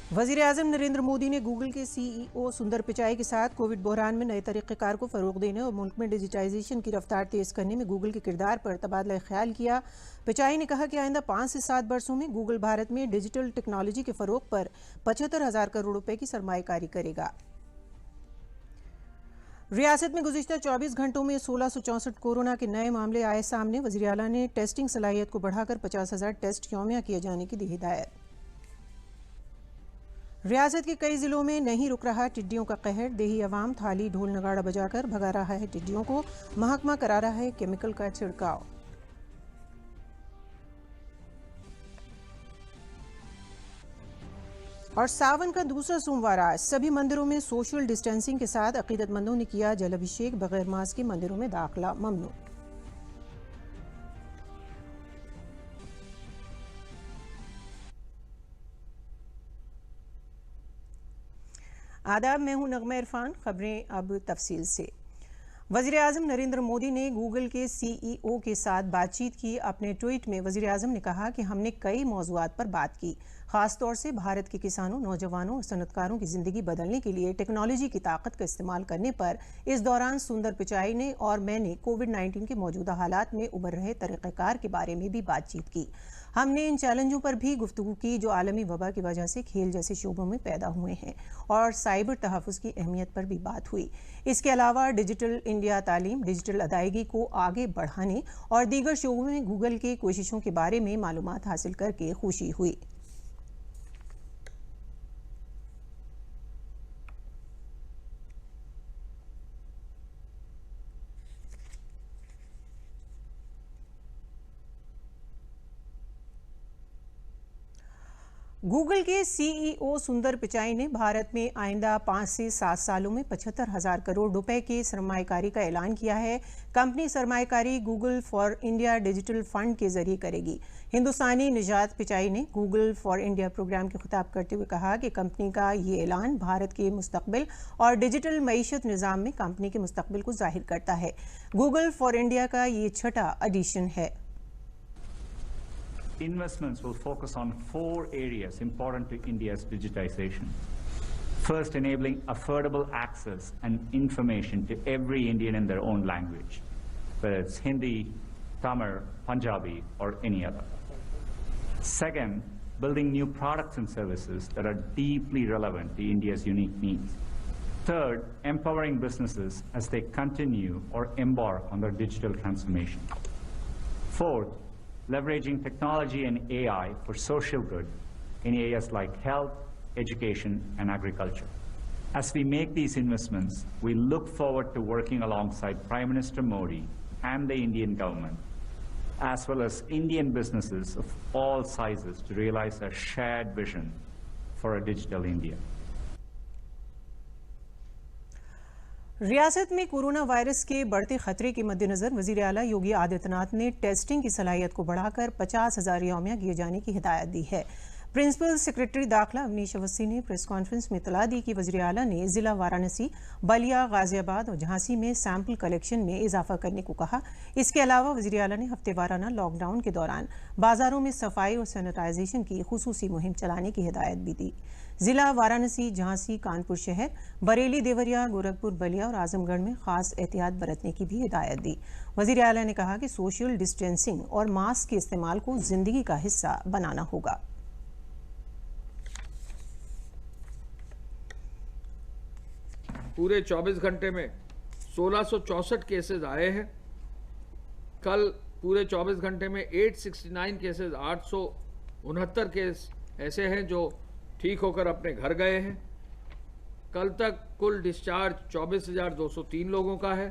वज़ीर-ए-आज़म नरेंद्र मोदी ने गूगल के सीईओ सुंदर पिचाई के साथ कोविड बहरान में नए तरीक़ेकार को फ़रोग़ देने और मुल्क में डिजिटाइजेशन की रफ्तार तेज़ करने में गूगल के किरदार पर तबादला ख्याल किया। पिचाई ने कहा कि आइंदा 5 से 7 बरसों में गूगल भारत में डिजिटल टेक्नोलॉजी के फ़रोग़ पर 75,000 करोड़ रुपए की सरमायाकारी करेगा। रियासत में गुज़िश्ता 24 घंटों में 1664 कोरोना के नए मामले आए सामने। वज़ीर आला ने टेस्टिंग सलाहियत को बढ़ाकर 50,000 टेस्ट यौमिया किए जाने की दी हिदायत। रियासत के कई जिलों में नहीं रुक रहा टिड्डियों का कहर। देही अवाम थाली ढोल नगाड़ा बजाकर भगा रहा है टिड्डियों को। महकमा करा रहा है केमिकल का छिड़काव। और सावन का दूसरा सोमवार आज सभी मंदिरों में सोशल डिस्टेंसिंग के साथ अकीदतमंदों ने किया जल अभिषेक। बगैर मास्क के मंदिरों में दाखिला ममनू। आदाब, मैं हूं नगमा इरफान। खबरें अब तफसील से। वज़ीर-ए-आज़म नरेंद्र मोदी ने गूगल के सीईओ के साथ बातचीत की। अपने ट्वीट में वज़ीर-ए-आज़म ने कहा कि हमने कई मौज़ूआत पर बात की, खासतौर से भारत के किसानों, नौजवानों और सनतकारों की ज़िंदगी बदलने के लिए टेक्नोलॉजी की ताकत का इस्तेमाल करने पर। इस दौरान सुंदर पिचाई ने और मैंने कोविड-19 के मौजूदा हालात में उभर रहे तरीक़ेकार के बारे में भी बातचीत की। हमने इन चैलेंजों पर भी गुफ्तगू की जो आलमी वबा की वजह से खेल जैसे शोबों में पैदा हुए हैं, और साइबर तहफ़्फ़ुज़ की अहमियत पर भी बात हुई। इसके अलावा डिजिटल इंडिया तालीम, डिजिटल अदायगी को आगे बढ़ाने और दीगर शोबों में गूगल की कोशिशों के बारे में मालूमात हासिल करके खुशी हुई। गूगल के सीईओ सुंदर पिचाई ने भारत में आइंदा 5 से 7 सालों में 75,000 करोड़ रुपए के सरमायाकारी का ऐलान किया है। कंपनी सरमायाकारी Google for India digital fund के जरिए करेगी। हिंदुस्तानी निजात पिचाई ने गूगल फॉर इंडिया प्रोग्राम के खिताब करते हुए कहा कि कंपनी का ये ऐलान भारत के मुस्तकबिल और डिजिटल मईशत निज़ाम में कंपनी के मुस्तकबिल को जाहिर करता है। गूगल फॉर इंडिया का ये छठा एडिशन है। Investments will focus on 4 areas important to India's digitization. First, enabling affordable access and information to every Indian in their own language, whether it's Hindi, Tamil, Punjabi, or any other. Second, building new products and services that are deeply relevant to India's unique needs. Third, empowering businesses as they continue or embark on their digital transformation. Fourth, leveraging technology and AI for social good in areas like health, education, and agriculture. As we make these investments, we look forward to working alongside Prime Minister Modi and the Indian government, as well as Indian businesses of all sizes, to realize a shared vision for a digital India. रियासत में corona virus के बढ़ते खतरे के मद्देनजर वज़ीर आला योगी आदित्यनाथ ने टेस्टिंग की सलाहियत को बढ़ाकर 50,000 यौमिया किए जाने की हिदायत दी है। प्रिंसिपल सेक्रेटरी दाखिला अवनीश अवस्थी ने प्रेस कॉन्फ्रेंस में इत्तला दी कि वज़ीर आला ने जिला वाराणसी, बलिया, गाजियाबाद और झांसी में सैंपल कलेक्शन में इजाफा करने को कहा। इसके अलावा वज़ीर आला ने हफ्ते वाराना लॉकडाउन के दौरान बाजारों में सफाई और सैनिटाइजेशन की खुसूसी मुहिम चलाने की हिदायत भी दी। जिला वाराणसी, झांसी, कानपुर शहर, बरेली, देवरिया, गोरखपुर, बलिया और आजमगढ़ में खास एहतियात बरतने की भी हिदायत दी। वज़ीर आला ने कहा कि सोशल डिस्टेंसिंग और मास्क के इस्तेमाल को जिंदगी का हिस्सा बनाना होगा। पूरे 24 घंटे में 1664 केसेस आए हैं। कल पूरे 24 घंटे में 869 केसेस, 869 केस ऐसे हैं जो ठीक होकर अपने घर गए हैं। कल तक कुल डिस्चार्ज 24,203 लोगों का है।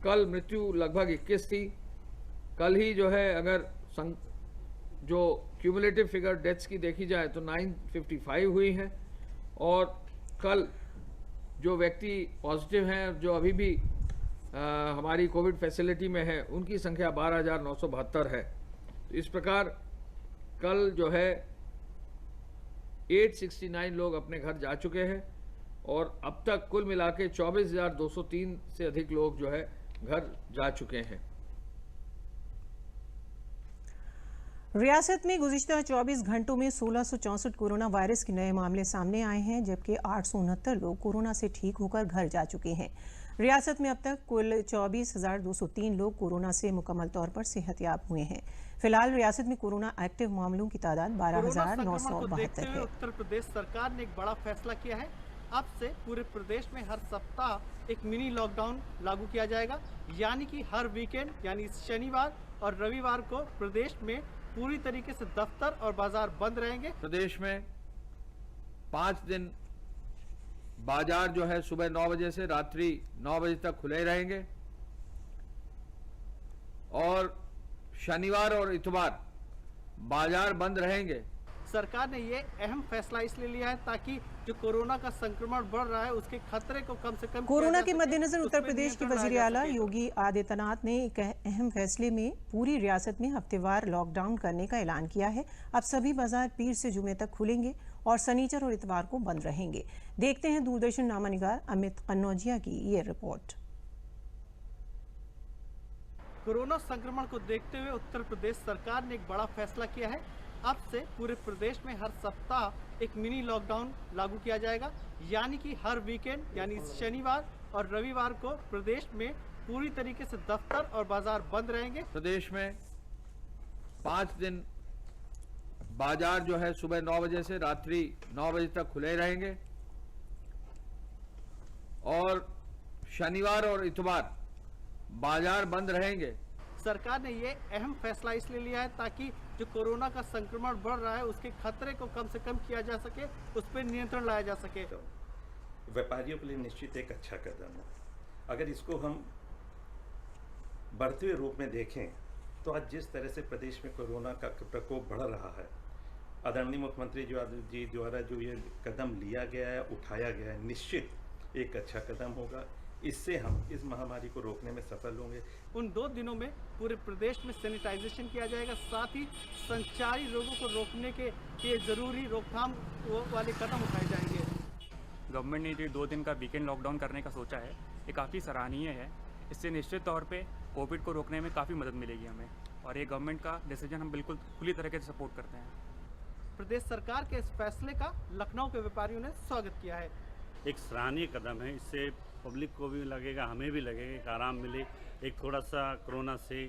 कल मृत्यु लगभग 21 थी। कल ही जो है अगर जो क्यूमुलेटिव फिगर डेथ्स की देखी जाए तो 955 हुई है, और कल जो व्यक्ति पॉजिटिव हैं जो अभी भी हमारी कोविड फैसिलिटी में है उनकी संख्या 12,972 है। तो इस प्रकार कल जो है 869 लोग अपने घर जा चुके हैं, और अब तक कुल मिला के 24,203 से अधिक लोग जो है घर जा चुके हैं। रियासत में गुज़िश्ता 24 घंटों में 1664 कोरोना वायरस के नए मामले सामने आए हैं, जबकि 869 लोग कोरोना से ठीक होकर घर जा चुके हैं। रियासत में अब तक कुल 24,203 लोग कोरोना से मुकम्मल तौर पर सेहतयाब हुए हैं। फिलहाल रियासत में कोरोना एक्टिव मामलों की तादाद 12,972 है। उत्तर प्रदेश सरकार ने एक बड़ा फैसला किया है। अब से पूरे प्रदेश में हर सप्ताह एक मिनी लॉकडाउन लागू किया जाएगा, यानी कि हर वीकेंड यानी शनिवार और रविवार को प्रदेश में पूरी तरीके से दफ्तर और बाजार बंद रहेंगे। प्रदेश में 5 दिन बाजार जो है सुबह 9 बजे से रात्रि 9 बजे तक खुले रहेंगे और शनिवार और इतवार बाजार बंद रहेंगे। सरकार ने ये अहम फैसला इसलिए लिया है ताकि जो कोरोना का संक्रमण बढ़ रहा है उसके खतरे को कम से कम कोरोना के मद्देनजर उत्तर प्रदेश के वजीर आला योगी आदित्यनाथ ने एक अहम फैसले में पूरी रियासत में हफ्तेवार लॉकडाउन करने का ऐलान किया है। अब सभी बाजार पीर से जुमे तक खुलेंगे और शनिचर और इतवार को बंद रहेंगे। देखते हैं दूरदर्शन नामानिगार अमित कन्नौजिया की ये रिपोर्ट। कोरोना संक्रमण को देखते हुए उत्तर प्रदेश सरकार ने एक बड़ा फैसला किया है। अब से पूरे प्रदेश में हर सप्ताह एक मिनी लॉकडाउन लागू किया जाएगा, यानी कि हर वीकेंड यानी शनिवार और रविवार को प्रदेश में पूरी तरीके से दफ्तर और बाजार बंद रहेंगे। प्रदेश में 5 दिन बाजार जो है सुबह 9 बजे से रात्रि 9 बजे तक खुले रहेंगे और शनिवार और इतवार बाजार बंद रहेंगे। सरकार ने ये अहम फैसला इसलिए लिया है ताकि जो कोरोना का संक्रमण बढ़ रहा है उसके खतरे को कम से कम किया जा सके, उस पर नियंत्रण लाया जा सके। तो व्यापारियों के लिए निश्चित एक अच्छा कदम है। अगर इसको हम बढ़ते हुए रूप में देखें तो आज जिस तरह से प्रदेश में कोरोना का प्रकोप बढ़ रहा है, आदरणीय मुख्यमंत्री जी द्वारा जो ये कदम लिया गया है, उठाया गया है, निश्चित एक अच्छा कदम होगा। इससे हम इस महामारी को रोकने में सफल होंगे। उन 2 दिनों में पूरे प्रदेश में सैनिटाइजेशन किया जाएगा, साथ ही संचारी रोगों को रोकने के लिए जरूरी रोकथाम वाले कदम उठाए जाएंगे। गवर्नमेंट ने जो 2 दिन का वीकेंड लॉकडाउन करने का सोचा है, ये काफ़ी सराहनीय है। इससे निश्चित तौर पे कोविड को रोकने में काफ़ी मदद मिलेगी हमें, और ये गवर्नमेंट का डिसीजन हम बिल्कुल खुली तरीके से सपोर्ट करते हैं। प्रदेश सरकार के इस फैसले का लखनऊ के व्यापारियों ने स्वागत किया है। एक सराहनीय कदम है। इससे पब्लिक को भी लगेगा, हमें भी लगेगा कि आराम मिले, एक थोड़ा सा कोरोना से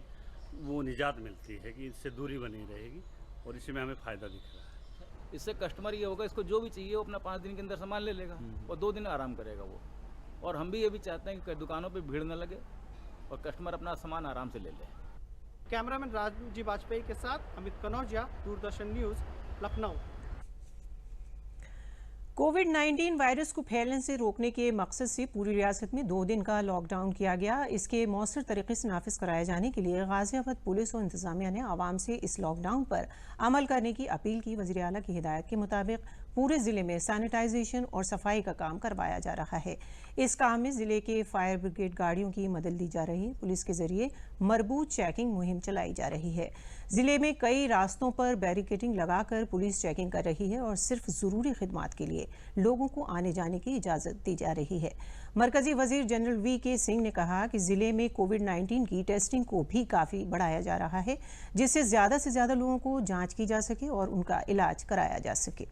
वो निजात मिलती है कि इससे दूरी बनी रहेगी और इसी में हमें फ़ायदा दिख रहा है। इससे कस्टमर ये होगा, इसको जो भी चाहिए वो अपना 5 दिन के अंदर सामान ले लेगा और 2 दिन आराम करेगा वो। और हम भी ये भी चाहते हैं कि दुकानों पे भीड़ न लगे और कस्टमर अपना सामान आराम से ले ले। कैमरामैन राजू वाजपेयी के साथ अमित कन्नौजिया, दूरदर्शन न्यूज़, लखनऊ। कोविड-19 वायरस को फैलने से रोकने के मकसद से पूरी रियासत में 2 दिन का लॉकडाउन किया गया। इसके मौसर तरीके से नाफिज कराए जाने के लिए गाजियाबाद पुलिस और इंतजामिया ने आवाम से इस लॉकडाउन पर अमल करने की अपील की। वज़ीर आला की हिदायत के मुताबिक पूरे ज़िले में सैनिटाइजेशन और सफाई का काम करवाया जा रहा है। इस काम में ज़िले के फायर ब्रिगेड गाड़ियों की मदद ली जा रही है। पुलिस के जरिए मरबूत चेकिंग मुहिम चलाई जा रही है। ज़िले में कई रास्तों पर बैरिकेडिंग लगाकर पुलिस चेकिंग कर रही है और सिर्फ ज़रूरी खिदमात के लिए लोगों को आने जाने की इजाज़त दी जा रही है। मरकजी वज़ीर जनरल वी.के. सिंह ने कहा कि ज़िले में कोविड-19 की टेस्टिंग को भी काफ़ी बढ़ाया जा रहा है, जिससे ज़्यादा से ज़्यादा लोगों को जाँच की जा सके और उनका इलाज कराया जा सके।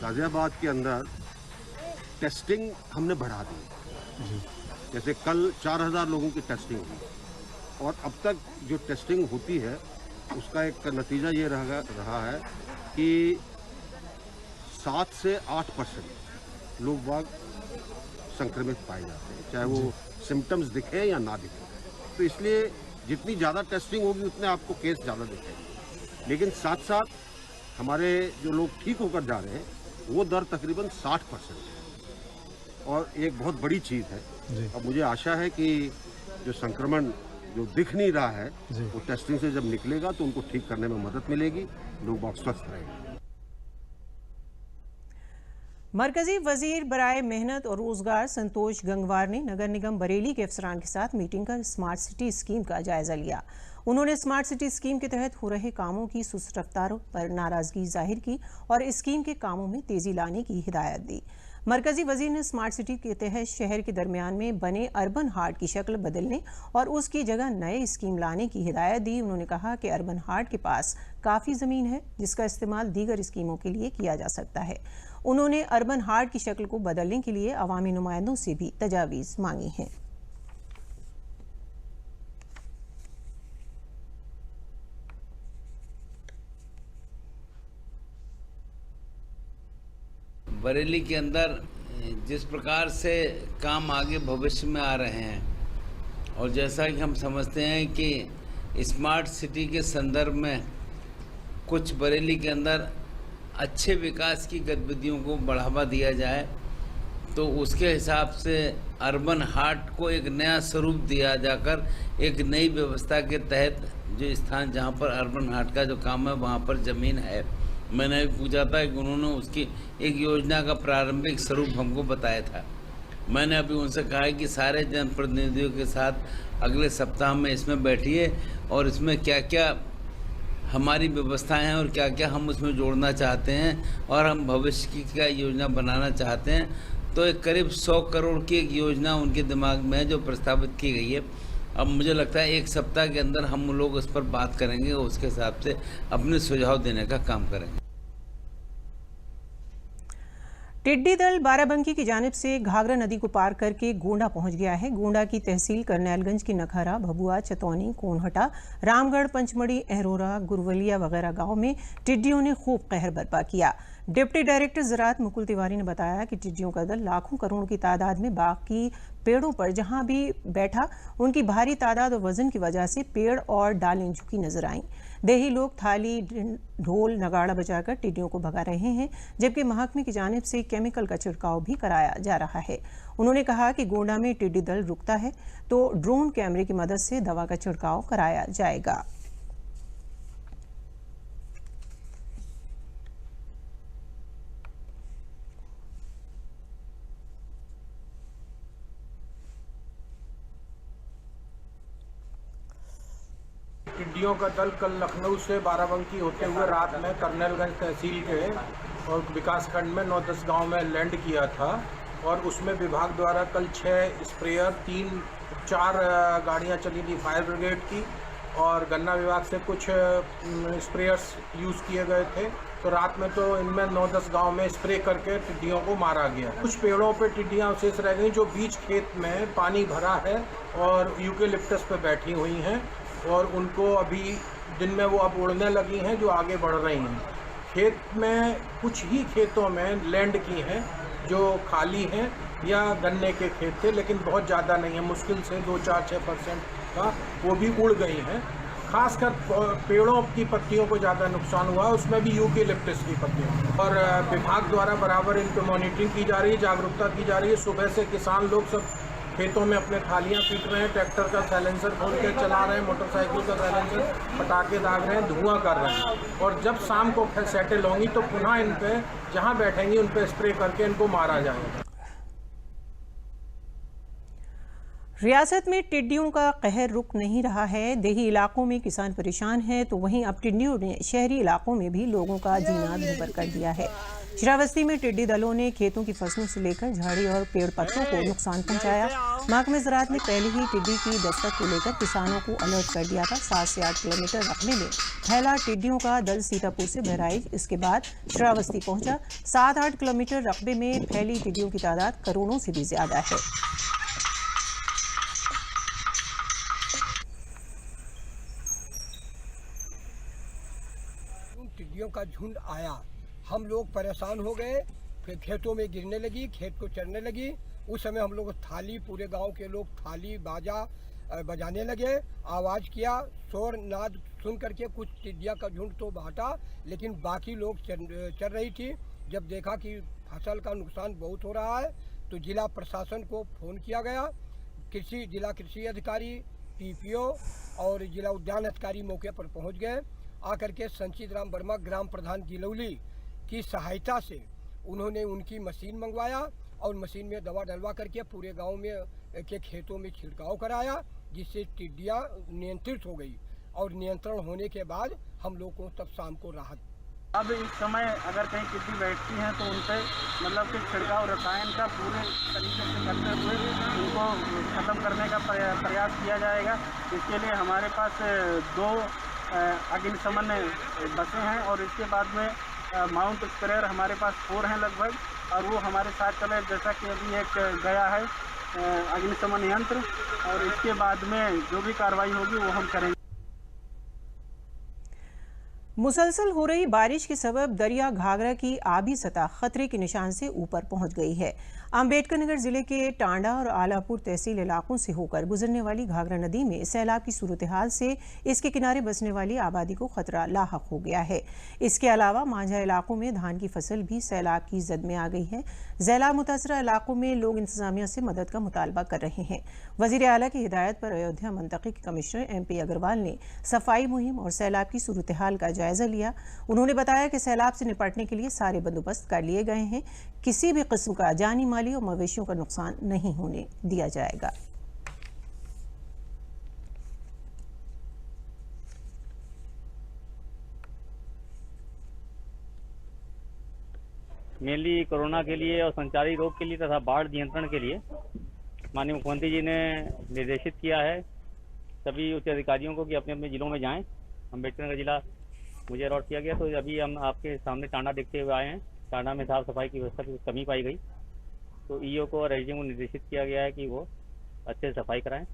गाजियाबाद के अंदर टेस्टिंग हमने बढ़ा दी। जैसे कल 4000 लोगों की टेस्टिंग हुई और अब तक जो टेस्टिंग होती है उसका एक नतीजा ये रहा है कि 7 से 8% लोग बाग संक्रमित पाए जाते हैं, चाहे वो सिम्टम्स दिखे या ना दिखे। तो इसलिए जितनी ज़्यादा टेस्टिंग होगी उतने आपको केस ज़्यादा दिखेंगे। लेकिन साथ साथ हमारे जो लोग ठीक होकर जा रहे हैं वो दर तकरीबन 60% है और एक बहुत बड़ी चीज़ है। अब मुझे आशा है कि जो संक्रमण जो दिख नहीं रहा है वो टेस्टिंग से जब निकलेगा तो उनको ठीक करने में मदद मिलेगी, लोग बहुत स्वस्थ रहेंगे। मरकजी वजीर बराए मेहनत और रोजगार संतोष गंगवार ने नगर निगम बरेली के अफसरान के साथ मीटिंग कर स्मार्ट सिटी स्कीम का जायजा लिया। उन्होंने स्मार्ट सिटी स्कीम के तहत हो रहे कामों की सुस्त रफ्तार पर नाराजगी जाहिर की और स्कीम के कामों में तेजी लाने की हिदायत दी। मरकजी वजीर ने स्मार्ट सिटी के तहत शहर के दरमियान में बने अर्बन हार्ट की शक्ल बदलने और उसकी जगह नए स्कीम लाने की हिदायत दी। उन्होंने कहा कि अर्बन हार्ट के पास काफ़ी ज़मीन है जिसका इस्तेमाल दीगर स्कीमों के लिए किया जा सकता है। उन्होंने अर्बन हार्ट की शक्ल को बदलने के लिए अवामी नुमाइंदों से भी तजावीज़ मांगी हैं। बरेली के अंदर जिस प्रकार से काम आगे भविष्य में आ रहे हैं और जैसा कि हम समझते हैं कि स्मार्ट सिटी के संदर्भ में कुछ बरेली के अंदर अच्छे विकास की गतिविधियों को बढ़ावा दिया जाए तो उसके हिसाब से अर्बन हार्ट को एक नया स्वरूप दिया जाकर एक नई व्यवस्था के तहत जो स्थान जहां पर अर्बन हार्ट का जो काम है वहां पर ज़मीन है, मैंने पूछा था कि उन्होंने उसकी एक योजना का प्रारंभिक स्वरूप हमको बताया था। मैंने अभी उनसे कहा है कि सारे जनप्रतिनिधियों के साथ अगले सप्ताह में इसमें बैठिए और इसमें क्या क्या हमारी व्यवस्थाएं हैं और क्या क्या हम उसमें जोड़ना चाहते हैं और हम भविष्य की क्या योजना बनाना चाहते हैं। तो एक करीब 100 करोड़ की एक योजना उनके दिमाग में है जो प्रस्तावित की गई है। अब मुझे लगता है एक सप्ताह के अंदर हम लोग उस पर बात करेंगे और उसके हिसाब से अपने सुझाव देने का काम करेंगे। टिड्डी दल बाराबंकी की जानिब से घाघरा नदी को पार करके गोंडा पहुंच गया है। गोंडा की तहसील करनैलगंज की नखरा, भभुआ, चतौनी, कोनहटा, रामगढ़, पंचमढ़ी, अहरोरा, गुरवलिया वगैरह गांव में टिड्डियों ने खूब कहर बर्पा किया। डिप्टी डायरेक्टर ज़राअत मुकुल तिवारी ने बताया कि टिड्डियों का दल लाखों करोड़ की तादाद में बाग की पेड़ों पर जहां भी बैठा उनकी भारी तादाद और वजन की वजह से पेड़ और डालें झुकी नजर आईं। देही लोग थाली, ढोल, नगाड़ा बजाकर टिड्डियों को भगा रहे हैं, जबकि महकमे की जानिब से केमिकल का छिड़काव भी कराया जा रहा है। उन्होंने कहा कि गोंडा में टिड्डी दल रुकता है तो ड्रोन कैमरे की मदद से दवा का छिड़काव कराया जाएगा। टिड्डियों का दल कल लखनऊ से बाराबंकी होते हुए रात में करनैलगंज तहसील के और विकासखंड में 9-10 गांव में लैंड किया था और उसमें विभाग द्वारा कल 6 स्प्रेयर, 3-4 गाड़ियां चली थी फायर ब्रिगेड की और गन्ना विभाग से कुछ स्प्रेयर्स यूज़ किए गए थे। तो रात में तो इनमें 9-10 गांव में स्प्रे करके टिड्डियों को मारा गया। कुछ पेड़ों पे टिड्डियां अवशेष रह गई जो बीच खेत में पानी भरा है और यूकेलिप्टस पे बैठी हुई हैं और उनको अभी दिन में वो अब उड़ने लगी हैं जो आगे बढ़ रही हैं। खेत में कुछ ही खेतों में लैंड की हैं जो खाली हैं या गन्ने के खेत थे, लेकिन बहुत ज़्यादा नहीं है, मुश्किल से 2-4-6% का वो भी उड़ गई हैं। खासकर पेड़ों की पत्तियों को ज़्यादा नुकसान हुआ है, उसमें भी यूकेलिप्टस की पत्तियों। और विभाग द्वारा बराबर इन पर मॉनिटरिंग की जा रही है, जागरूकता की जा रही है। सुबह से किसान लोग सब खेतों में अपने थालियां पीट रहे हैं, ट्रैक्टर का साइलेंसर खोल के चला रहे हैं, मोटरसाइकिल का साइलेंसर पटाखे दाग रहे हैं, धुआं कर रहे हैं। और जब शाम को सेटल होंगी तो पुनः इन पे जहां बैठेंगी उन पे स्प्रे करके इनको मारा जाएगा। रियासत में टिड्डियों का कहर रुक नहीं रहा है। देही इलाकों में किसान परेशान हैं तो वहीं अब टिड्डियों ने शहरी इलाकों में भी लोगों का जीना दूभर कर दिया है। श्रावस्ती में टिड्डी दलों ने खेतों की फसलों से लेकर झाड़ी और पेड़ पत्तों को नुकसान पहुंचाया। महकमे ज़राअत ने पहले ही टिड्डी की दस्तक को लेकर किसानों को अलर्ट कर दिया था। 7 से 8 किलोमीटर रकबे में फैला टिड्डियों का दल सीतापुर से बहराइच, इसके बाद श्रावस्ती पहुंचा। 7-8 किलोमीटर रकबे में फैली टिड्डियों की तादाद करोड़ों से भी ज्यादा है। टिड्डियों का झुंड आया, हम लोग परेशान हो गए, फिर खेतों में गिरने लगी, खेत को चरने लगी। उस समय हम लोग थाली, पूरे गांव के लोग थाली बाजा बजाने लगे, आवाज़ किया, शोर नाद सुन करके कुछ टिड्डिया का झुंड तो भाटा, लेकिन बाकी लोग चर रही थी। जब देखा कि फसल का नुकसान बहुत हो रहा है तो जिला प्रशासन को फ़ोन किया गया। जिला कृषि अधिकारी, TPO और जिला उद्यान अधिकारी मौके पर पहुंच गए। आकर के संचित राम वर्मा, ग्राम प्रधान गिलौली की सहायता से उन्होंने उनकी मशीन मंगवाया और मशीन में दवा डलवा करके पूरे गांव में के खेतों में छिड़काव कराया, जिससे टिड्डियाँ नियंत्रित हो गई और नियंत्रण होने के बाद हम लोग को तब शाम को राहत। अब इस समय अगर कहीं टिड्डी बैठती हैं तो उन पर मतलब कि छिड़काव रसायन का पूरे तरीके से करते हुए उनको ख़त्म करने का प्रयास किया जाएगा। इसके लिए हमारे पास 2 अग्निशमन बसें हैं और इसके बाद में माउंट स्प्रेयर हमारे पास 4 हैं लगभग, और वो हमारे साथ चले, जैसा कि अभी एक गया है अग्निशमन यंत्र, और इसके बाद में जो भी कार्रवाई होगी वो हम करेंगे। मुसलसल हो रही बारिश के सबब दरिया घाघरा की आबी सतह खतरे के निशान से ऊपर पहुंच गई है। अम्बेडकर नगर जिले के टांडा और आलापुर तहसील इलाकों से होकर गुजरने वाली घाघरा नदी में सैलाब की सूरत हाल से इसके किनारे बसने वाली आबादी को खतरा लाहक हो गया है। इसके अलावा मांझा इलाकों में धान की फसल भी सैलाब की जद में आ गई है। सैलाब मुतासरा इलाकों में लोग इंतजामिया से मदद का मुतालबा कर रहे हैं। वजीर आला की हिदायत पर अयोध्या मंतक़े के कमिश्नर MP अग्रवाल ने सफाई मुहिम और सैलाब की सूरत हाल का जायजा लिया। उन्होंने बताया कि सैलाब से निपटने के लिए सारे बंदोबस्त कर लिए गए हैं। किसी भी किस्म का जानी माली और मवेशियों का नुकसान नहीं होने दिया जाएगा। मेनली कोरोना के लिए और संचारी रोग के लिए तथा बाढ़ नियंत्रण के लिए माननीय मुख्यमंत्री जी ने निर्देशित किया है सभी उच्च अधिकारियों को कि अपने अपने जिलों में जाएं। अम्बेडकर नगर जिला मुझे अलॉट किया गया, तो अभी हम आपके सामने टांडा देखते हुए आए हैं। टांडा में साफ सफाई की व्यवस्था की कमी पाई गई, तो EO को और SDM को निर्देशित किया गया है कि वो अच्छे से सफाई कराएं।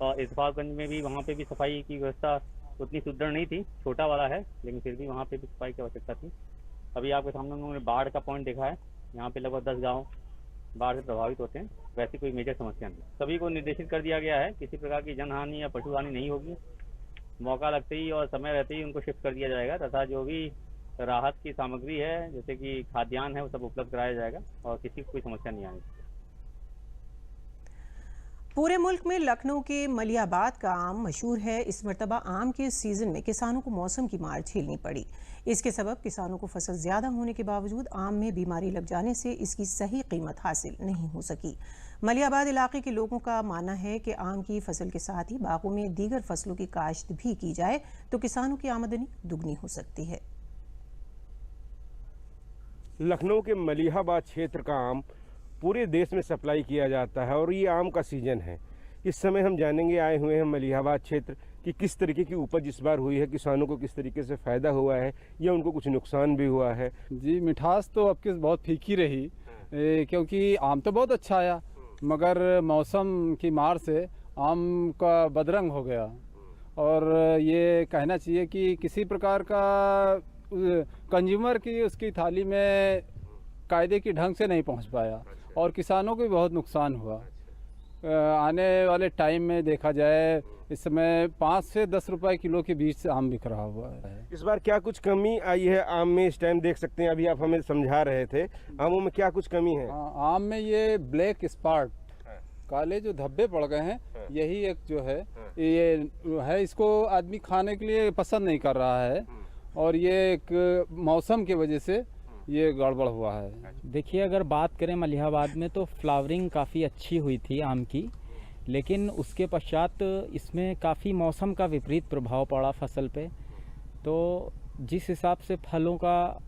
और इस्फाकगंज में भी वहाँ पे भी सफाई की व्यवस्था उतनी सुदृढ़ नहीं थी, छोटा वाला है, लेकिन फिर भी वहाँ पे भी सफाई की आवश्यकता थी। अभी आपके सामने उन्होंने बाढ़ का पॉइंट देखा है, यहाँ पे लगभग 10 गाँव बाढ़ से प्रभावित होते हैं। वैसी कोई मेजर समस्या नहीं। सभी को निर्देशित कर दिया गया है किसी प्रकार की जनहानि या पशु हानि नहीं होगी। मौका लगते ही और समय रहते ही उनको शिफ्ट कर दिया जाएगा तथा जो भी राहत की सामग्री है जैसे कि खाद्यान्न है वो सब उपलब्ध कराया जाएगा और किसी को कोई समस्या नहीं आएगी। पूरे मुल्क में लखनऊ के मलियाबाद का आम मशहूर है। इस मरतबा आम के सीजन में किसानों को मौसम की मार झेलनी पड़ी। इसके सबब किसानों को फसल ज्यादा होने के बावजूद आम में बीमारी लग जाने से इसकी सही कीमत हासिल नहीं हो सकी। मलियाबाद इलाके के लोगों का मानना है कि आम की फसल के साथ ही बागों में दीगर फसलों की काश्त भी की जाए तो किसानों की आमदनी दुगनी हो सकती है। लखनऊ के मलिहाबाद क्षेत्र का आम पूरे देश में सप्लाई किया जाता है और ये आम का सीजन है। इस समय हम जानेंगे, आए हुए हैं मलिहाबाद क्षेत्र कि किस तरीके की उपज इस बार हुई है, किसानों को किस तरीके से फ़ायदा हुआ है या उनको कुछ नुकसान भी हुआ है। जी, मिठास तो अब की बहुत फीकी रही क्योंकि आम तो बहुत अच्छा आया मगर मौसम की मार से आम का बदरंग हो गया। और ये कहना चाहिए कि किसी प्रकार का कंज्यूमर की उसकी थाली में कायदे की ढंग से नहीं पहुंच पाया और किसानों को भी बहुत नुकसान हुआ। आने वाले टाइम में देखा जाए इस समय 5 से 10 रुपए किलो के बीच आम बिक रहा हुआ है। इस बार क्या कुछ कमी आई है आम में? इस टाइम देख सकते हैं, अभी आप हमें समझा रहे थे, आमों में क्या कुछ कमी है? आम में ये ब्लैक स्पॉट, काले जो धब्बे पड़ गए हैं, यही एक जो है ये है, इसको आदमी खाने के लिए पसंद नहीं कर रहा है और ये एक मौसम की वजह से ये गड़बड़ हुआ है। देखिए, अगर बात करें मलिहाबाद में तो फ्लावरिंग काफ़ी अच्छी हुई थी आम की, लेकिन उसके पश्चात इसमें काफ़ी मौसम का विपरीत प्रभाव पड़ा फसल पे। तो जिस हिसाब से फलों का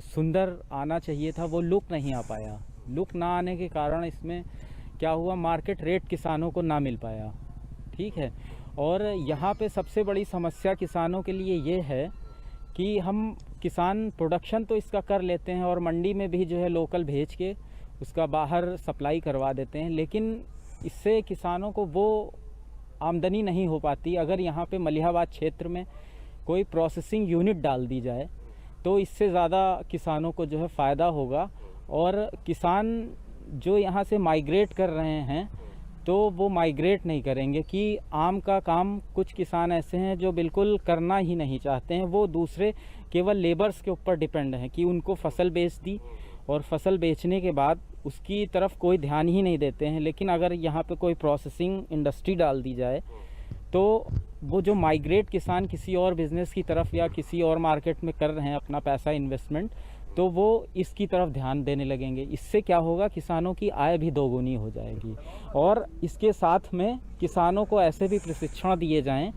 सुंदर आना चाहिए था वो लुक नहीं आ पाया। लुक ना आने के कारण इसमें क्या हुआ, मार्केट रेट किसानों को ना मिल पाया। ठीक है, और यहाँ पे सबसे बड़ी समस्या किसानों के लिए ये है कि हम किसान प्रोडक्शन तो इसका कर लेते हैं और मंडी में भी जो है लोकल भेज के उसका बाहर सप्लाई करवा देते हैं, लेकिन इससे किसानों को वो आमदनी नहीं हो पाती। अगर यहाँ पे मलिहाबाद क्षेत्र में कोई प्रोसेसिंग यूनिट डाल दी जाए तो इससे ज़्यादा किसानों को जो है फ़ायदा होगा। और किसान जो यहाँ से माइग्रेट कर रहे हैं तो वो माइग्रेट नहीं करेंगे कि आम का काम कुछ किसान ऐसे हैं जो बिल्कुल करना ही नहीं चाहते हैं। वो दूसरे केवल लेबर्स के ऊपर डिपेंड हैं कि उनको फसल बेच दी और फसल बेचने के बाद उसकी तरफ कोई ध्यान ही नहीं देते हैं। लेकिन अगर यहाँ पे कोई प्रोसेसिंग इंडस्ट्री डाल दी जाए तो वो जो माइग्रेट किसान किसी और बिज़नेस की तरफ या किसी और मार्केट में कर रहे हैं अपना पैसा इन्वेस्टमेंट, तो वो इसकी तरफ ध्यान देने लगेंगे। इससे क्या होगा, किसानों की आय भी दोगुनी हो जाएगी। और इसके साथ में किसानों को ऐसे भी प्रशिक्षण दिए जाएं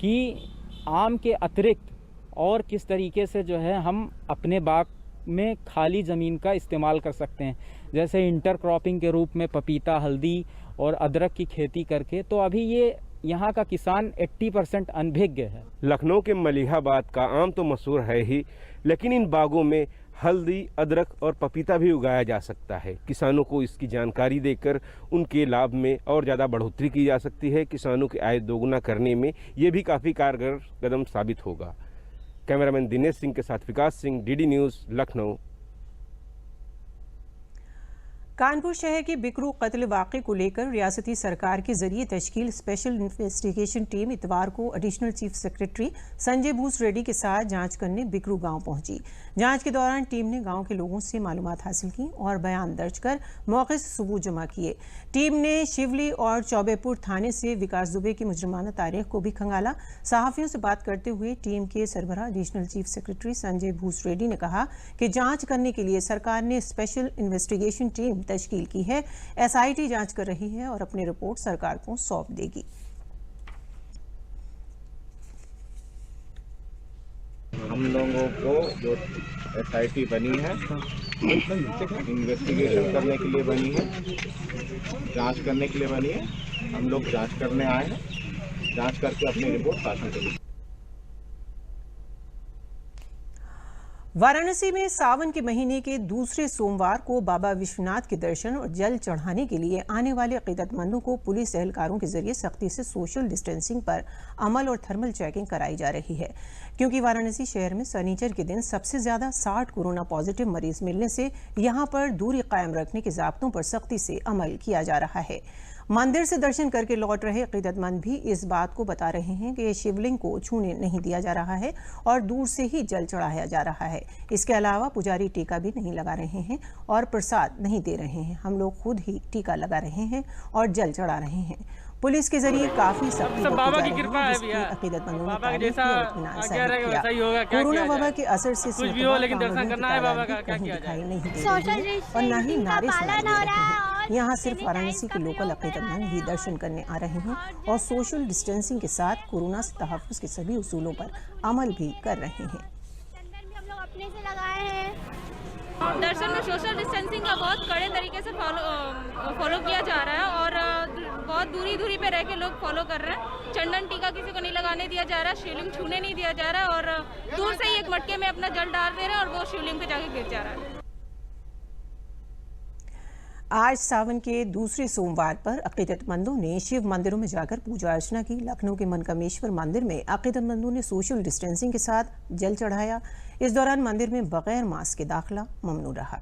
कि आम के अतिरिक्त और किस तरीके से जो है हम अपने बाग में खाली ज़मीन का इस्तेमाल कर सकते हैं, जैसे इंटर क्रॉपिंग के रूप में पपीता, हल्दी और अदरक की खेती करके। तो अभी ये यहाँ का किसान 80% अनभिज्ञ है। लखनऊ के मलिहाबाद का आम तो मशहूर है ही, लेकिन इन बागों में हल्दी, अदरक और पपीता भी उगाया जा सकता है। किसानों को इसकी जानकारी देकर उनके लाभ में और ज़्यादा बढ़ोतरी की जा सकती है। किसानों की आय दोगुना करने में ये भी काफ़ी कारगर कदम साबित होगा। कैमरामैन दिनेश सिंह के साथ विकास सिंह, डीडी न्यूज़, लखनऊ। कानपुर शहर के बिकरू कत्ल वाक़े को लेकर रियासती सरकार के जरिए तश्कील स्पेशल इन्वेस्टिगेशन टीम इतवार को additional chief secretary Sanjay Bhoosreddy के साथ जांच करने बिकरू गांव पहुंची। जांच के दौरान टीम ने गांव के लोगों से मालूमात हासिल की और बयान दर्ज कर मौके से सबूत जमा किए। टीम ने शिवली और चौबेपुर थाने से विकास दुबे की मुजरिमाना तारीख को भी खंगाला। सहाफ़ियों से बात करते हुए टीम के सरबराह additional chief secretary Sanjay Bhoosreddy ने कहा कि जांच करने के लिए सरकार ने स्पेशल इन्वेस्टिगेशन टीम तश्कील की है। एसआईटी जांच कर रही है और अपनी रिपोर्ट सरकार को सौंप देगी। हम लोगों को जो एसआईटी बनी है इन्वेस्टिगेशन करने के लिए बनी है, जांच करने के लिए बनी है। हम लोग जांच करने आए हैं, जांच करके अपनी रिपोर्ट हासिल करेंगे। वाराणसी में सावन के महीने के दूसरे सोमवार को बाबा विश्वनाथ के दर्शन और जल चढ़ाने के लिए आने वाले अकीदतमंदों को पुलिस एहलकारों के जरिए सख्ती से सोशल डिस्टेंसिंग पर अमल और थर्मल चेकिंग कराई जा रही है, क्योंकि वाराणसी शहर में शनिचर के दिन सबसे ज्यादा 60 कोरोना पॉजिटिव मरीज मिलने से यहां पर दूरी कायम रखने के ज़ाब्तों पर सख्ती से अमल किया जा रहा है। मंदिर से दर्शन करके लौट रहे अकीदतमंद भी इस बात को बता रहे हैं कि शिवलिंग को छूने नहीं दिया जा रहा है और दूर से ही जल चढ़ाया जा रहा है। इसके अलावा पुजारी टीका भी नहीं लगा रहे हैं और प्रसाद नहीं दे रहे हैं। हम लोग खुद ही टीका लगा रहे हैं और जल चढ़ा रहे हैं। पुलिस के जरिए काफी सख्ती बाबा की कृपा है भैया। अकीदतमंदों बाबा का जैसा आज्ञा रहेगा वैसा ही होगा। कोरोना वबा के असर से कुछ भी हो लेकिन दर्शन करना है बाबा का, क्या किया जाए। नहीं दे रही है और न ही नारे सुनाई दे रहे हैं। यहाँ सिर्फ वाराणसी के लोकल अकीदतमंद ही दर्शन करने आ रहे हैं और सोशल डिस्टेंसिंग के साथ कोरोना से तहफ़्फ़ुज़ के सभी उसूलों पर अमल भी कर रहे हैं। हम लोग अपने से लगाए हैं। दर्शन में सोशल डिस्टेंसिंग का बहुत कड़े तरीके से फॉलो किया जा रहा है और बहुत दूरी पे रह के लोग फॉलो कर रहे हैं। चंदन टीका किसी को नहीं लगाने दिया जा रहा है, शिवलिंग छूने नहीं दिया जा रहा है और दूर से ही एक मटके में अपना जल डाल दे रहे हैं और वो शिवलिंग पे जाके गिर जा रहा है। आज सावन के दूसरे सोमवार पर अकीदतमंदों ने शिव मंदिरों में जाकर पूजा अर्चना की। लखनऊ के मनकामेश्वर मंदिर में अकीदतमंदों ने सोशल डिस्टेंसिंग के साथ जल चढ़ाया। इस दौरान मंदिर में बगैर मास्क के दाखिला ममनू रहा।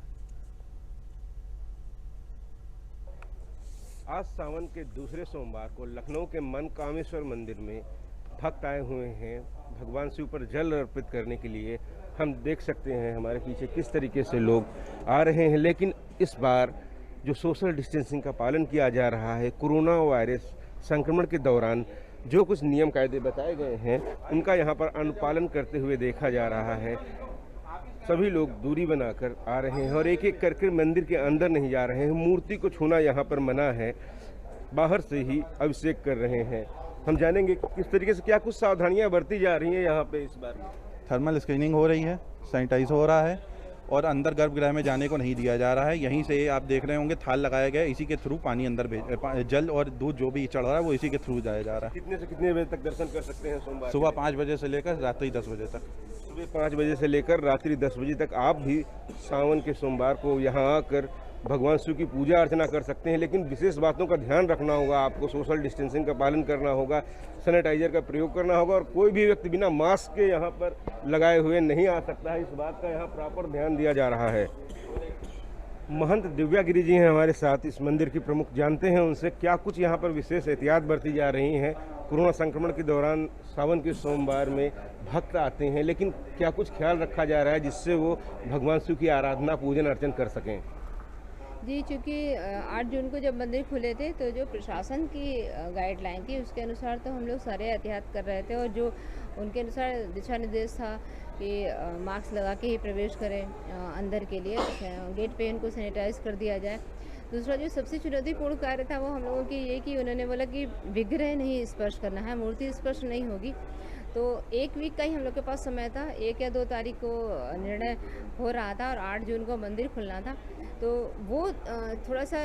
आज सावन के दूसरे सोमवार को लखनऊ के मनकामेश्वर मंदिर में भक्त आए हुए हैं भगवान शिव पर जल अर्पित करने के लिए। हम देख सकते हैं हमारे पीछे किस तरीके से लोग आ रहे हैं, लेकिन इस बार जो सोशल डिस्टेंसिंग का पालन किया जा रहा है, कोरोना वायरस संक्रमण के दौरान जो कुछ नियम कायदे बताए गए हैं उनका यहाँ पर अनुपालन करते हुए देखा जा रहा है। सभी लोग दूरी बनाकर आ रहे हैं और एक एक करके मंदिर के अंदर नहीं जा रहे हैं। मूर्ति को छूना यहाँ पर मना है, बाहर से ही अभिषेक कर रहे हैं। हम जानेंगे किस तरीके से क्या कुछ सावधानियाँ बरती जा रही हैं यहाँ पे इस बार। थर्मल स्क्रीनिंग हो रही है, सैनिटाइज हो रहा है और अंदर गर्भगृह में जाने को नहीं दिया जा रहा है। यहीं से आप देख रहे होंगे थाल लगाया गया है, इसी के थ्रू पानी अंदर जल और दूध जो भी चढ़ रहा है वो इसी के थ्रू जाया जा रहा है। कितने से कितने बजे तक दर्शन कर सकते हैं सोमवार? सुबह 5 बजे से लेकर रात्रि 10 बजे तक। सुबह 5 बजे से लेकर रात्रि 10 बजे तक आप भी सावन के सोमवार को यहाँ आकर भगवान शिव की पूजा अर्चना कर सकते हैं, लेकिन विशेष बातों का ध्यान रखना होगा। आपको सोशल डिस्टेंसिंग का पालन करना होगा, सैनिटाइजर का प्रयोग करना होगा और कोई भी व्यक्ति बिना मास्क के यहाँ पर लगाए हुए नहीं आ सकता है। इस बात का यहाँ प्रॉपर ध्यान दिया जा रहा है। महंत दिव्या गिरी जी हैं हमारे साथ, इस मंदिर की प्रमुख, जानते हैं उनसे क्या कुछ यहाँ पर विशेष एहतियात बरती जा रही हैं। कोरोना संक्रमण के दौरान सावन के सोमवार में भक्त आते हैं, लेकिन क्या कुछ ख्याल रखा जा रहा है जिससे वो भगवान शिव की आराधना पूजन अर्चन कर सकें? जी, चूँकि 8 जून को जब मंदिर खुले थे तो जो प्रशासन की गाइडलाइन थी उसके अनुसार तो हम लोग सारे एहतियात कर रहे थे और जो उनके अनुसार दिशा निर्देश था कि मास्क लगा के ही प्रवेश करें अंदर के लिए, गेट पे इनको सैनिटाइज कर दिया जाए। दूसरा जो सबसे चुनौतीपूर्ण कार्य था वो हम लोगों की ये कि उन्होंने बोला कि विग्रह नहीं स्पर्श करना है, मूर्ति स्पर्श नहीं होगी। तो 1 वीक का ही हम लोग के पास समय था, 1 या 2 तारीख को निर्णय हो रहा था और 8 जून को मंदिर खुलना था। तो वो थोड़ा सा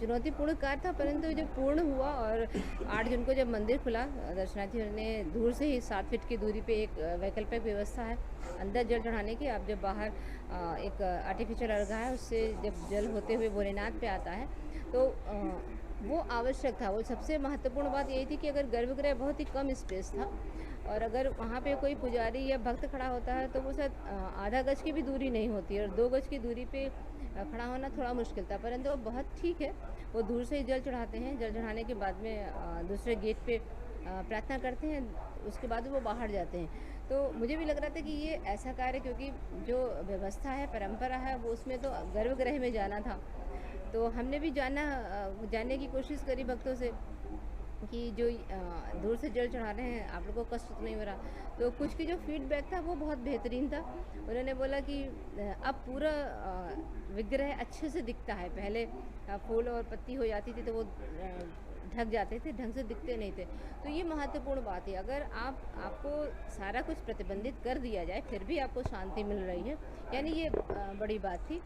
चुनौतीपूर्ण कार्य था, परंतु जब पूर्ण हुआ और 8 जून को जब मंदिर खुला, दर्शनार्थियों ने दूर से ही 7 फीट की दूरी पे एक वैकल्पिक व्यवस्था है अंदर जल चढ़ाने की। आप जब बाहर एक आर्टिफिशियल अर्घा है, उससे जब जल होते हुए भोलेनाथ पे आता है तो वो आवश्यक था। वो सबसे महत्वपूर्ण बात यही थी कि अगर गर्भगृह बहुत ही कम स्पेस था और अगर वहाँ पे कोई पुजारी या भक्त खड़ा होता है तो वो शायद आधा गज की भी दूरी नहीं होती और 2 गज की दूरी पे खड़ा होना थोड़ा मुश्किल था, परंतु वो बहुत ठीक है। वो दूर से ही जल चढ़ाते हैं, जल चढ़ाने के बाद में दूसरे गेट पे प्रार्थना करते हैं, उसके बाद वो बाहर जाते हैं। तो मुझे भी लग रहा था कि ये ऐसा कार्य, क्योंकि जो व्यवस्था है, परंपरा है, वो उसमें तो गर्भगृह में जाना था। तो हमने भी जानने की कोशिश करी भक्तों से कि जो दूर से जल चढ़ा रहे हैं आप लोगों को कष्ट तो नहीं हो रहा। तो कुछ की जो फीडबैक था वो बहुत बेहतरीन था। उन्होंने बोला कि अब पूरा विग्रह अच्छे से दिखता है, पहले फूल और पत्ती हो जाती थी तो वो ढक जाते थे, ढंग से दिखते नहीं थे। तो ये महत्वपूर्ण बात है, अगर आपको सारा कुछ प्रतिबंधित कर दिया जाए फिर भी आपको शांति मिल रही है, यानी ये बड़ी बात थी।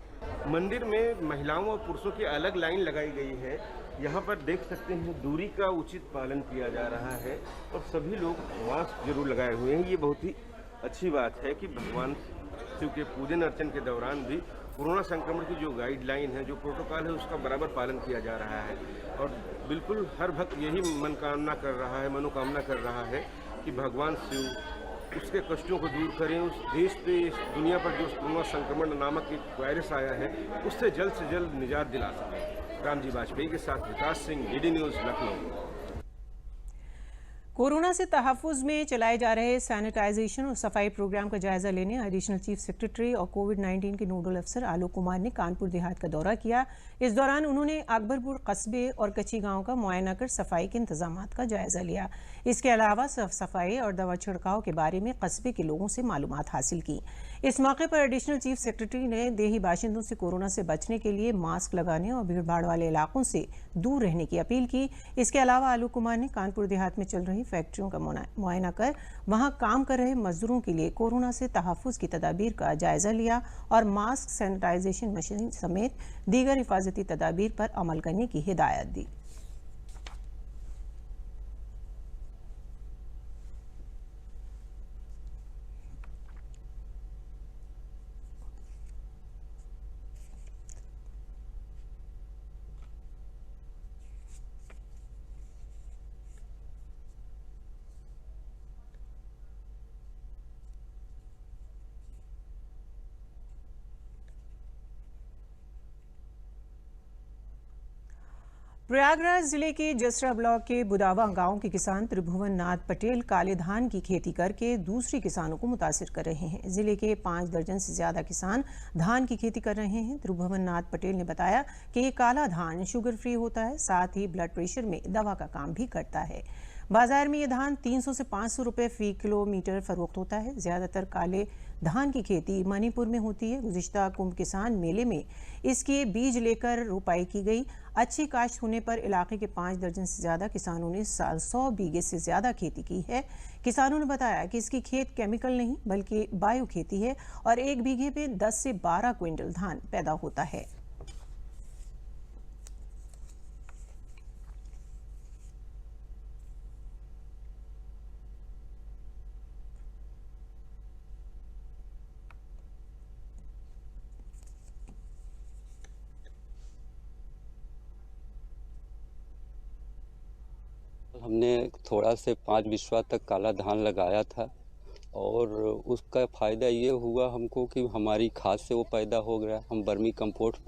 मंदिर में महिलाओं और पुरुषों की अलग लाइन लगाई गई है। यहाँ पर देख सकते हैं दूरी का उचित पालन किया जा रहा है और सभी लोग मास्क जरूर लगाए हुए हैं। ये बहुत ही अच्छी बात है कि भगवान शिव के पूजन अर्चन के दौरान भी कोरोना संक्रमण की जो गाइडलाइन है, जो प्रोटोकॉल है, उसका बराबर पालन किया जा रहा है। और बिल्कुल हर भक्त यही मनोकामना कर रहा है कि भगवान शिव उसके कष्टों को दूर करें, उस देश पे, इस दुनिया पर जो कोरोना संक्रमण नामक एक वायरस आया है उससे जल्द से जल्द निजात दिला सकें। रामजी वाजपेयी के साथ Vikas Singh, DD news, Lucknow. Corona से तहफ़्फ़ुज़ में चलाए जा रहे सैनिटाइजेशन और सफाई प्रोग्राम का जायजा लेने एडिशनल चीफ सेक्रेटरी और कोविड-19 के नोडल अफसर आलोक कुमार ने कानपुर देहात का दौरा किया। इस दौरान उन्होंने अकबरपुर कस्बे और कच्ची गांव का मुआयना कर सफाई के इंतजामात का जायजा लिया। इसके अलावा साफ सफाई और दवा छिड़काव के बारे में कस्बे के लोगों से मालूमात हासिल की। इस मौके पर एडिशनल चीफ सेक्रेटरी ने देही बाशिंदों से कोरोना से बचने के लिए मास्क लगाने और भीड़ भाड़ वाले इलाकों से दूर रहने की अपील की। इसके अलावा आलोक कुमार ने कानपुर देहात में चल रही फैक्ट्रियों का मुआयना कर वहां काम कर रहे मजदूरों के लिए कोरोना से तहफ़्फ़ुज़ की तदाबीर का जायजा लिया और मास्क, सैनिटाइजेशन मशीन समेत दीगर हिफाजती तदाबीर पर अमल करने की हिदायत दी। प्रयागराज जिले के जसरा ब्लॉक के बुदावा गांव के किसान त्रिभुवन नाथ पटेल काले धान की खेती करके दूसरे किसानों को मुतासिर कर रहे हैं। जिले के 5 दर्जन से ज्यादा किसान धान की खेती कर रहे हैं। त्रिभुवन नाथ पटेल ने बताया कि ये काला धान शुगर फ्री होता है, साथ ही ब्लड प्रेशर में दवा का काम भी करता है। बाजार में ये धान 300 से 500 रुपए फी किलोमीटर फरोख्त होता है। ज्यादातर काले धान की खेती मणिपुर में होती है। गुज़िश्ता कुंभ किसान मेले में इसके बीज लेकर रोपाई की गई। अच्छी काश्त होने पर इलाके के 5 दर्जन से ज्यादा किसानों ने साल 100 बीघे से ज्यादा खेती की है। किसानों ने बताया कि इसकी खेत केमिकल नहीं बल्कि बायो खेती है और 1 बीघे पे 10 से 12 क्विंटल धान पैदा होता है। हमने थोड़ा से 5 बिस्वा तक काला धान लगाया था और उसका फ़ायदा ये हुआ हमको कि हमारी खाद से वो पैदा हो गया। हम वर्मी कंपोस्ट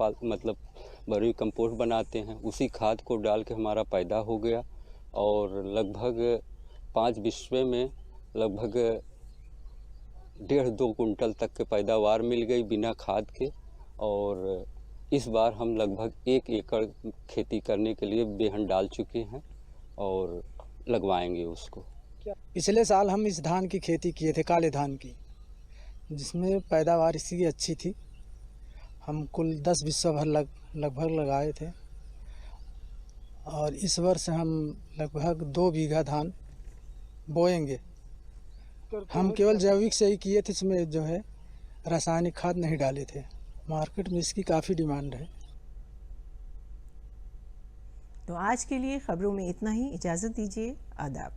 बनाते हैं, उसी खाद को डाल के हमारा पैदा हो गया और लगभग 5 बिस्वे में लगभग 1.5-2 कुंटल तक के पैदावार मिल गई बिना खाद के। और इस बार हम लगभग 1 एकड़ खेती करने के लिए बेहन डाल चुके हैं और लगवाएंगे उसको। पिछले साल हम इस धान की खेती किए थे, काले धान की, जिसमें पैदावार इसकी अच्छी थी। हम कुल 10 बिस्सा भर लगभग लगाए थे और इस वर्ष हम लगभग 2 बीघा धान बोएंगे। हम केवल जैविक से ही किए थे, इसमें जो है रासायनिक खाद नहीं डाले थे। मार्केट में इसकी काफ़ी डिमांड है। तो आज के लिए खबरों में इतना ही। इजाज़त दीजिए। आदाब।